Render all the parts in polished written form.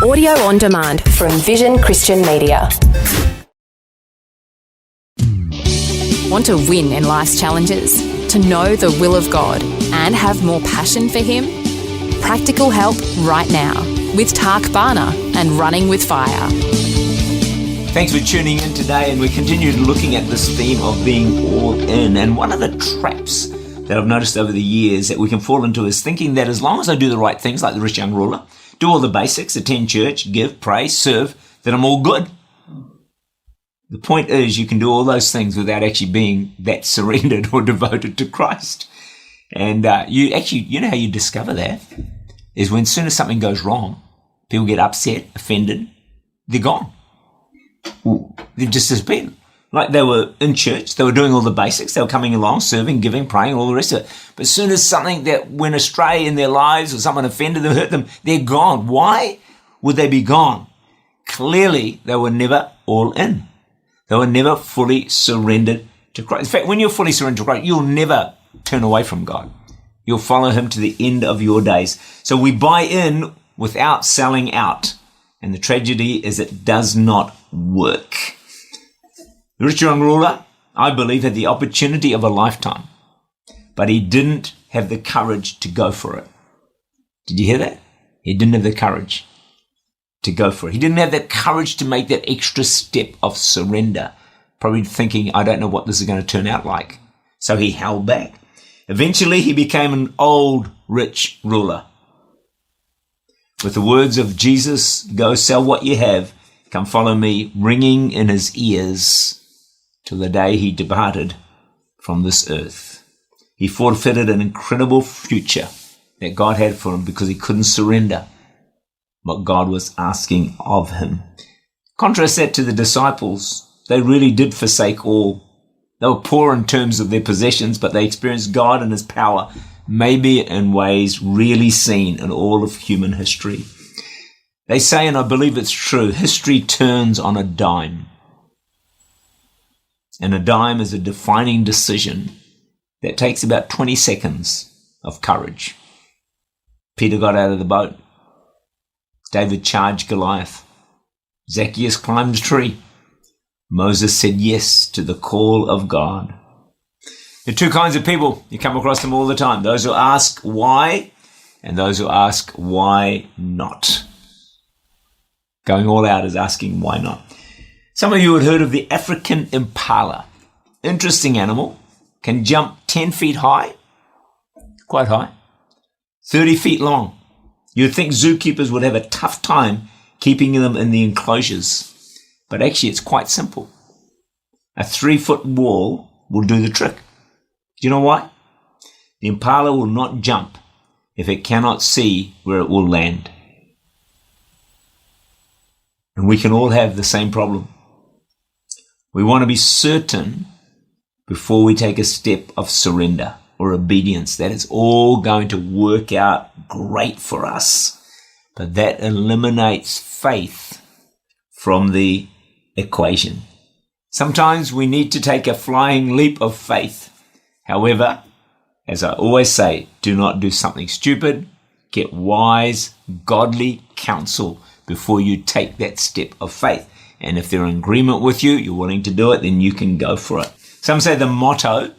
Audio on demand from Vision Christian Media. Want to win in life's challenges? To know the will of God and have more passion for Him? Practical help right now with Tak Bhana and Running with Fire. Thanks for tuning in today, and we continue looking at this theme of being all in. And one of the traps that I've noticed over the years that we can fall into is thinking that as long as I do the right things, like the rich young ruler, do all the basics, attend church, give, pray, serve, that I'm all good. The point is, you can do all those things without actually being that surrendered or devoted to Christ. And you know how you discover that is when as soon as something goes wrong, people get upset, offended, they're gone. They've just disappeared. Like they were in church, they were doing all the basics, they were coming along, serving, giving, praying, all the rest of it. But as soon as something that went astray in their lives or someone offended them, hurt them, they're gone. Why would they be gone? Clearly, they were never all in. They were never fully surrendered to Christ. In fact, when you're fully surrendered to Christ, you'll never turn away from God. You'll follow Him to the end of your days. So we buy in without selling out. And the tragedy is it does not work. The rich young ruler, I believe, had the opportunity of a lifetime, but he didn't have the courage to go for it. Did you hear that? He didn't have the courage to go for it. He didn't have that courage to make that extra step of surrender, probably thinking, I don't know what this is going to turn out like. So he held back. Eventually, he became an old rich ruler. With the words of Jesus, go sell what you have, come follow me, ringing in his ears till the day he departed from this earth. He forfeited an incredible future that God had for him because he couldn't surrender what God was asking of him. Contrast that to the disciples. They really did forsake all. They were poor in terms of their possessions, but they experienced God and his power, maybe in ways really seen in all of human history. They say, and I believe it's true, history turns on a dime. And a dime is a defining decision that takes about 20 seconds of courage. Peter got out of the boat. David charged Goliath. Zacchaeus climbed a tree. Moses said yes to the call of God. There are two kinds of people. You come across them all the time. Those who ask why and those who ask why not. Going all out is asking why not. Some of you had heard of the African impala. Interesting animal. Can jump 10 feet high. Quite high. 30 feet long. You'd think zookeepers would have a tough time keeping them in the enclosures. But actually it's quite simple. A 3-foot wall will do the trick. Do you know why? The impala will not jump if it cannot see where it will land. And we can all have the same problem. We want to be certain before we take a step of surrender or obedience that it's all going to work out great for us. But that eliminates faith from the equation. Sometimes we need to take a flying leap of faith. However, as I always say, do not do something stupid. Get wise, godly counsel before you take that step of faith. And if they're in agreement with you, you're willing to do it, then you can go for it. Some say the motto,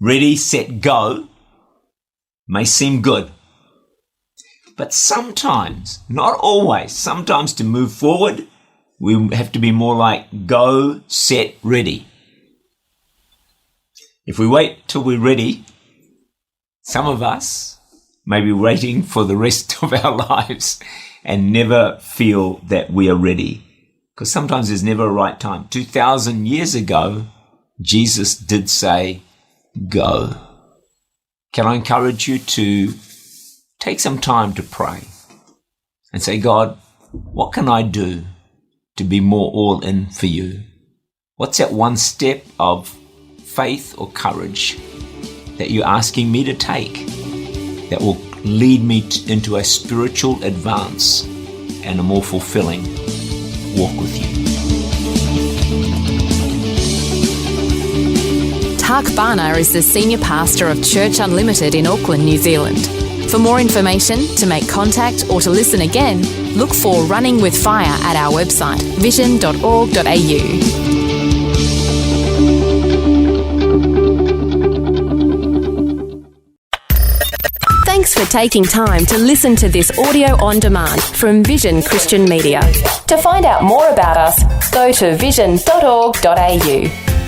ready, set, go, may seem good. But sometimes, not always, sometimes to move forward, we have to be more like go, set, ready. If we wait till we're ready, some of us may be waiting for the rest of our lives and never feel that we are ready. Because sometimes there's never a right time. 2,000 years ago, Jesus did say, go. Can I encourage you to take some time to pray and say, God, what can I do to be more all in for you? What's that one step of faith or courage that you're asking me to take that will lead me into a spiritual advance and a more fulfilling walk with you? Tak Bhana is the Senior Pastor of Church Unlimited in Auckland, New Zealand. For more information, to make contact or to listen again, look for Running with Fire at our website, vision.org.au. Thanks for taking time to listen to this audio on demand from Vision Christian Media. To find out more about us, go to vision.org.au.